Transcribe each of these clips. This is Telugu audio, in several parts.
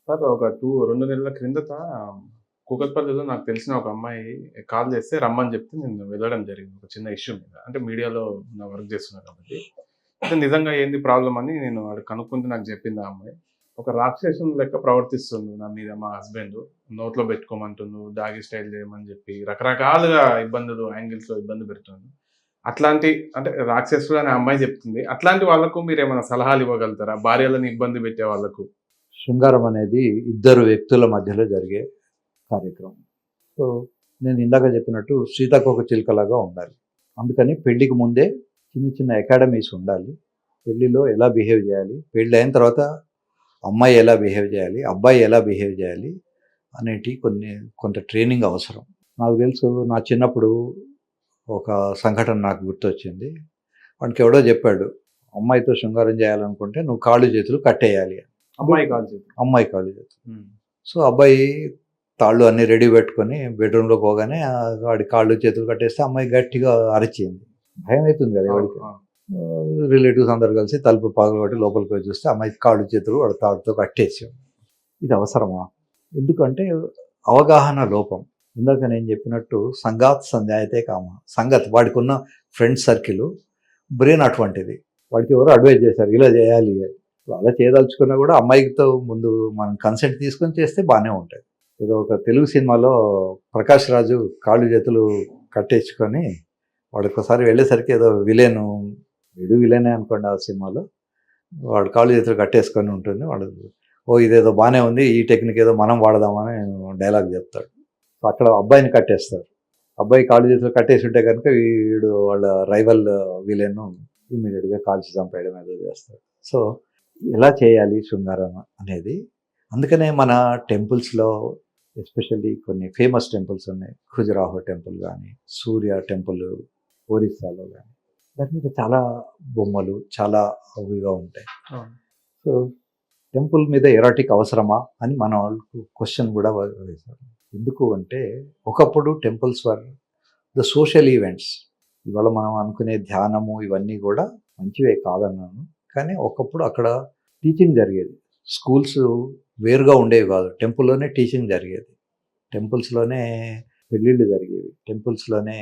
సార్ ఒక 2 నెలల క్రిందట కూకట్పల్లిలో నాకు తెలిసిన ఒక అమ్మాయి కాల్ చేస్తే రమ్మని చెప్తే నేను వెళ్ళడం జరిగింది. ఒక చిన్న ఇష్యూ మీద. అంటే మీడియాలో నా వర్క్ చేస్తున్నా కాబట్టి. అయితే నిజంగా ఏంది ప్రాబ్లమ్ అని నేను ఆడ కనుక్కుంటే నాకు చెప్పింది ఆ అమ్మాయి. ఒక రాక్షసుని లెక్క ప్రవర్తిస్తుండు నా మీద మా హస్బెండ్. నోట్లో పెట్టుకోమంటుండు, డాగీ స్టైల్ చేయమని చెప్పి రకరకాలుగా ఇబ్బందులు, యాంగిల్స్‌లో ఇబ్బంది పెడుతుండు. అట్లాంటి అంటే రాక్షసుడు అనే అమ్మాయి చెప్తుంది. అట్లాంటి వాళ్ళకు మీరేమైనా సలహాలు ఇవ్వగలుగుతారా? భార్యలని ఇబ్బంది పెట్టే వాళ్ళకు? శృంగారం అనేది ఇద్దరు వ్యక్తుల మధ్యలో జరిగే కార్యక్రమం. సో, నేను ఇందాక చెప్పినట్టు సీతాకోక చిలుకలాగా ఉండాలి. అందుకని పెళ్ళికి ముందే చిన్న చిన్న అకాడమీస్ ఉండాలి. పెళ్ళిలో ఎలా బిహేవ్ చేయాలి, పెళ్ళైన తర్వాత అమ్మాయి ఎలా బిహేవ్ చేయాలి, అబ్బాయి ఎలా బిహేవ్ చేయాలి అనేటి కొంత ట్రైనింగ్ అవసరం. నాకు తెలుసు, నా చిన్నప్పుడు ఒక సంఘటన నాకు గుర్తొచ్చింది. వాడికి ఎవడో చెప్పాడు, అమ్మాయితో శృంగారం చేయాలనుకుంటే నువ్వు కాళ్ళు చేతులు కట్టేయాలి అని. అమ్మాయి కాల్ చేసి. అమ్మాయి కాళ్ళు చేతులు. సో అబ్బాయి తాళ్ళు అన్నీ రెడీ పెట్టుకొని బెడ్రూమ్లో పోగానే వాడి కాళ్ళు చేతులు కట్టేస్తే అమ్మాయి గట్టిగా అరిచింది. భయం అవుతుంది కదా ఎవరికి. రిలేటివ్స్ అందరు కలిసి తలుపు పగలగొట్టి లోపలికి పోయి చూస్తే అమ్మాయి కాళ్ళు చేతులు వాడు తాడుతో కట్టేసి. ఇది అవసరమా? ఎందుకంటే అవగాహన లోపం. ఇందాక నేను చెప్పినట్టు సంగాత్ సంధ్యాయతే కామ. సంగత్ వాడికి ఉన్న ఫ్రెండ్ సర్కిల్, బ్రెయిన్ అటువంటిది. వాడికి ఎవరు అడ్వైజ్ చేశారు ఇలా చేయాలి అని. అలా చేయదలుచుకున్నా కూడా అమ్మాయితో ముందు మనం కన్సెంట్ తీసుకొని చేస్తే బాగానే ఉంటుంది. ఏదో ఒక తెలుగు సినిమాలో ప్రకాష్ రాజు కాళ్ళు చేతులు కట్టేసుకొని వాడు ఒకసారి వెళ్ళేసరికి ఏదో విలేనే అనుకోండి ఆ సినిమాలో, వాడు కాళ్ళు చేతులు కట్టేసుకొని ఉంటుంది. వాడు ఇదేదో బాగానే ఉంది, ఈ టెక్నిక్ ఏదో మనం వాడదామని డైలాగ్ చెప్తాడు. అక్కడ అబ్బాయిని కట్టేస్తారు. అబ్బాయి కాళ్ళు చేతులు కట్టేసి ఉంటే కనుక వీడు వాళ్ళ రైవల్ విలేన్ ఇమ్మీడియట్గా కాల్చి చంపేయడం ఏదో చేస్తాడు. సో ఎలా చేయాలి శృంగారం అనేది, అందుకనే మన టెంపుల్స్లో ఎస్పెషల్లీ కొన్ని ఫేమస్ టెంపుల్స్ ఉన్నాయి. ఖుజురాహో టెంపుల్ కానీ, సూర్య టెంపుల్ ఒరిస్సాలో కానీ, దాని మీద చాలా బొమ్మలు చాలా అవిగా ఉంటాయి. సో టెంపుల్ మీద ఎరాటిక్ అవసరమా అని మన వాళ్ళకు క్వశ్చన్ కూడా వేశారు. ఎందుకు అంటే ఒకప్పుడు temples were the social events. ఇవాళ మనం అనుకునే ధ్యానము ఇవన్నీ కూడా మంచివే కాదన్నాను, కానీ ఒకప్పుడు అక్కడ టీచింగ్ జరిగేది. స్కూల్స్ వేరుగా ఉండేవి కాదు, టెంపుల్లోనే టీచింగ్ జరిగేది, టెంపుల్స్లోనే పెళ్ళిళ్ళు జరిగేవి, టెంపుల్స్లోనే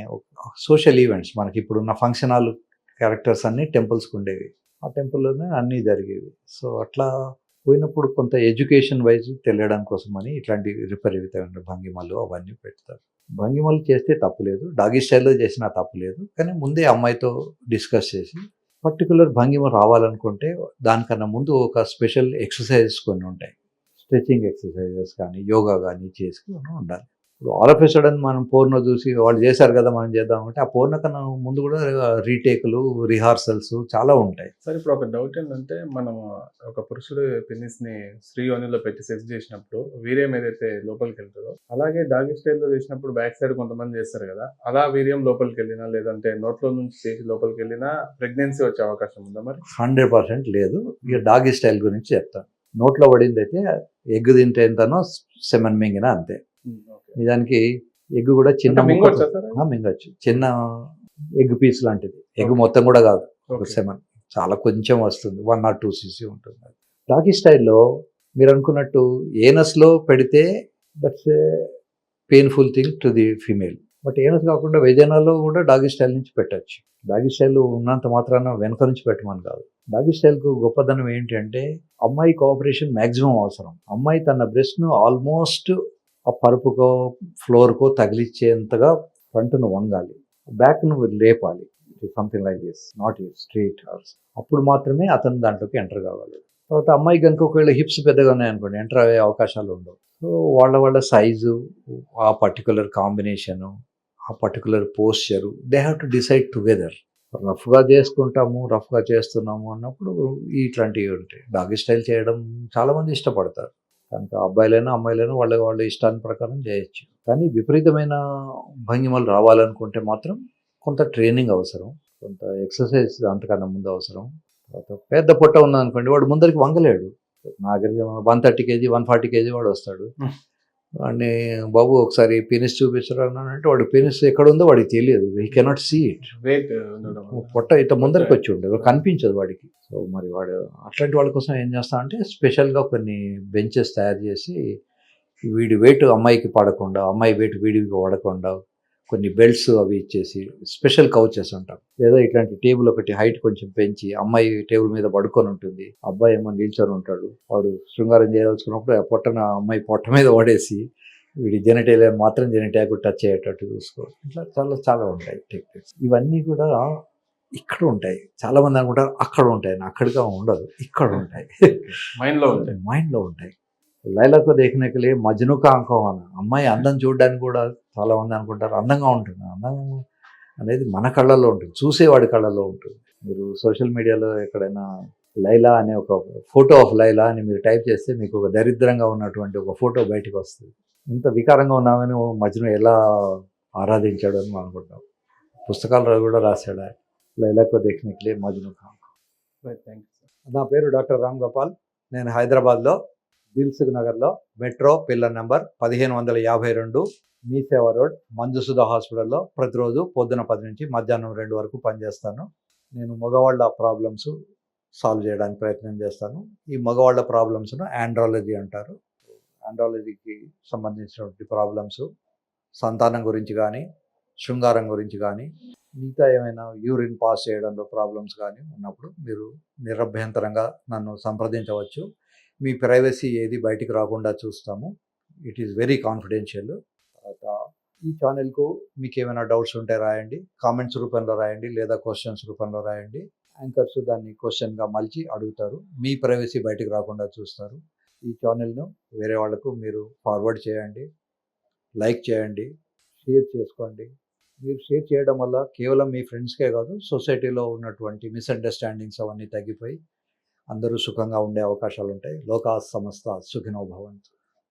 సోషల్ ఈవెంట్స్. మనకి ఇప్పుడున్న ఫంక్షన్ హాల్ క్యారెక్టర్స్ అన్నీ టెంపుల్స్కి ఉండేవి, ఆ టెంపుల్లోనే అన్నీ జరిగేవి. సో అట్లా పోయినప్పుడు కొంత ఎడ్యుకేషన్ వైజ్ తెలియడం కోసమని ఇట్లాంటి విపరీతమైన భంగిమలు అవన్నీ పెడతారు. భంగిమలు చేస్తే తప్పులేదు, డాగీ స్టైల్లో చేసినా తప్పులేదు, కానీ ముందే అమ్మాయితో డిస్కస్ చేసి పర్టికులర్ భంగిమ రావాలనుకుంటే దానికన్నా ముందు ఒక స్పెషల్ ఎక్సర్సైజెస్ కొన్ని ఉంటాయి. స్ట్రెచింగ్ ఎక్సర్సైజెస్ కానీ, యోగా కానీ చేసుకుని ఉండాలి. ఇప్పుడు ఆల్ ఆఫ్ ఎ సడన్ మనం పోర్నో చూసి వాళ్ళు చేశారు కదా మనం చేద్దామంటే ఆ పోర్నో కన్నా ముందు కూడా రీటేకులు, రిహార్సల్స్ చాలా ఉంటాయి. సార్ ఇప్పుడు ఒక డౌట్ ఏంటంటే, మనం ఒక పురుషుడు పెనిస్‌ని స్త్రీ యోనిలో పెట్టి సెక్స్ చేసినప్పుడు వీర్యం ఏదైతే లోపలికి వెళ్తదో, అలాగే డాగీ స్టైల్‌లో చేసినప్పుడు బ్యాక్ సైడ్ కొంతమంది చేస్తారు కదా, అలా వీర్యం లోపలికి వెళ్ళినా లేదంటే నోట్లో నుంచి చేసి లోపలికి వెళ్ళినా ప్రెగ్నెన్సీ వచ్చే అవకాశం ఉందా మరి? 100% లేదు. ఇక డాగీ స్టైల్ గురించి చెప్తాను. నోట్లో పడింది అయితే ఎగ్ తింటే ఎంతనో సెమెన్ మింగినా అంతే. నిజానికి ఎగ్ కూడా చిన్న మింగొచ్చు, చిన్న ఎగ్ పీస్ లాంటిది. ఎగ్ మొత్తం కూడా కాదు, ఒక సెమెన్ చాలా కొంచెం వస్తుంది, 1 or 2 cc ఉంటుంది. డాగీ స్టైల్లో మీరు అనుకున్నట్టు ఏనస్లో పెడితే that's a painful thing to the female. But anus కాకుండా వెజైనాలో కూడా డాగీ స్టైల్ నుంచి పెట్టచ్చు. డాగీ స్టైల్ ఉన్నంత మాత్రాన వెనక నుంచి పెట్టమని కాదు. డాగీ స్టైల్కు గొప్పదనం ఏంటి అంటే అమ్మాయి కోఆపరేషన్ మ్యాక్సిమం అవసరం. అమ్మాయి తన బ్రెస్ట్ను ఆల్మోస్ట్ ఆ పరుపుకో ఫ్లోర్కో తగిలిచ్చేంతగా ఫ్రంట్ను వంగాలి, బ్యాక్ను లేపాలి. Something like this, not straight horse. అప్పుడు మాత్రమే అతను దాంట్లోకి ఎంటర్ కావాలి. తర్వాత అమ్మాయి కనుక ఒకవేళ హిప్స్ పెద్దగా ఉన్నాయనుకోండి, ఎంటర్ అయ్యే అవకాశాలు ఉండవు. సో వాళ్ళ సైజు, ఆ పర్టికులర్ కాంబినేషను, ఆ particular posture they have to decide together. రఫ్గా చేసుకుంటాము, రఫ్గా చేస్తున్నాము అన్నప్పుడు ఇట్లాంటివి ఉంటాయి. డాగీ స్టైల్ చేయడం చాలామంది ఇష్టపడతారు కనుక అబ్బాయిలైనా అమ్మాయిలైనా వాళ్ళ ఇష్టాన్ని ప్రకారం చేయొచ్చు. కానీ విపరీతమైన భంగిమలు రావాలనుకుంటే మాత్రం కొంత ట్రైనింగ్ అవసరం, కొంత ఎక్సర్సైజ్ అంతకన్నా ముందు అవసరం. తర్వాత పెద్ద పొట్ట ఉందనుకోండి, వాడు ముందరికి వంగలేడు. నా దగ్గరికి 130 kg 140 kg వాడు వస్తాడు, వాడిని బాబు ఒకసారి పెనిస్ చూపించరా అంటే వాడు పెనిస్ ఎక్కడ ఉందో వాడికి తెలియదు, he cannot see it. Weight ఉండడం వల్ల. పొట్ట ఇట్లా ముందరికి వచ్చి ఉండదు, కనిపించదు వాడికి. సో మరి వాడు అట్లాంటి వాళ్ళ కోసం ఏం చేస్తా అంటే స్పెషల్గా కొన్ని బెంచెస్ తయారు చేసి వీడి వెయిట్ అమ్మాయికి పడకుండా, అమ్మాయి వెయిట్ వీడికి పడకుండా కొన్ని బెల్ట్స్ అవి ఇచ్చేసి స్పెషల్ కౌచెస్ అంటాం. లేదా ఇట్లాంటి టేబుల్ ఒకటి హైట్ కొంచెం పెంచి అమ్మాయి టేబుల్ మీద పడుకొని ఉంటుంది, అబ్బాయి ఏమో నిల్చొని ఉంటాడు. వాడు శృంగారం చేయదలుచుకున్నప్పుడు ఆ పొట్టన అమ్మాయి పొట్ట మీద పడేసి వీడి జెనిటేలియా మాత్రం జెనిటాకు టచ్ అయ్యేటట్టు చూసుకోవాలి. ఇట్లా చాలా చాలా ఉంటాయి టెక్నిక్స్. ఇవన్నీ కూడా ఇక్కడ ఉంటాయి. చాలా మంది అనుకుంటారు అక్కడ ఉంటాయి, అక్కడిగా ఉండదు, ఇక్కడ ఉంటాయి, మైండ్లో ఉంటాయి. మైండ్లో ఉంటాయి. లైలాకు దేఖనేకలే మజ్ను కా ఆంఖోं అన్న, అమ్మాయి అందం చూడడానికి కూడా చాలా మంది అనుకుంటారు అందంగా ఉంటుంది. అందం అనేది మన కళ్ళల్లో ఉంటుంది, చూసేవాడి కళ్ళల్లో ఉంటుంది. మీరు సోషల్ మీడియాలో ఎక్కడైనా లైలా అనే ఒక ఫోటో ఆఫ్ లైలా అని మీరు టైప్ చేస్తే మీకు ఒక దరిద్రంగా ఉన్నటువంటి ఒక ఫోటో బయటకు వస్తుంది. ఇంత వికారంగా ఉన్నామని మజ్ను ఎలా ఆరాధించాడు అని మనం అనుకుంటాం. పుస్తకాల్లో కూడా రాశాడు ఆయన, లైలాకు దేఖనేకలే మజ్ను కా ఆంఖోं. Thank you. నా పేరు డాక్టర్ రామ్ గోపాల్. నేను హైదరాబాద్లో దిల్సుఖ్ నగర్లో మెట్రో పిల్లర్ నెంబర్ 1552 మీ సేవా రోడ్ మంజుసుధ హాస్పిటల్లో ప్రతిరోజు పొద్దున 10 నుంచి మధ్యాహ్నం 2 వరకు పనిచేస్తాను. నేను మగవాళ్ళ ప్రాబ్లమ్స్ సాల్వ్ చేయడానికి ప్రయత్నం చేస్తాను. ఈ మగవాళ్ళ ప్రాబ్లమ్స్ను ఆండ్రాలజీ అంటారు. ఆండ్రాలజీకి సంబంధించినటువంటి ప్రాబ్లమ్స్, సంతానం గురించి కానీ, శృంగారం గురించి కానీ, మిగతా ఏమైనా యూరిన్ పాస్ చేయడంలో ప్రాబ్లమ్స్ కానీ ఉన్నప్పుడు మీరు నిరభ్యంతరంగా నన్ను సంప్రదించవచ్చు. మీ ప్రైవసీ ఏది బయటికి రాకుండా చూస్తాము. It is very confidential. తర్వాత ఈ ఛానల్కు మీకు ఏమైనా డౌట్స్ ఉంటే రాయండి, కామెంట్స్ రూపంలో రాయండి, లేదా క్వశ్చన్స్ రూపంలో రాయండి. యాంకర్స్ దాన్ని క్వశ్చన్గా మలిచి అడుగుతారు, మీ ప్రైవసీ బయటికి రాకుండా చూస్తారు. ఈ ఛానల్ను వేరే వాళ్ళకు మీరు ఫార్వర్డ్ చేయండి, లైక్ చేయండి, షేర్ చేసుకోండి. మీరు షేర్ చేయడం వల్ల కేవలం మీ ఫ్రెండ్స్కే కాదు, సొసైటీలో ఉన్నటువంటి మిస్అండర్స్టాండింగ్స్ అవన్నీ తగ్గిపోయి అందరూ సుఖంగా ఉండే అవకాశాలు ఉంటాయి. లోకా సమస్త సుఖినో భవంతు.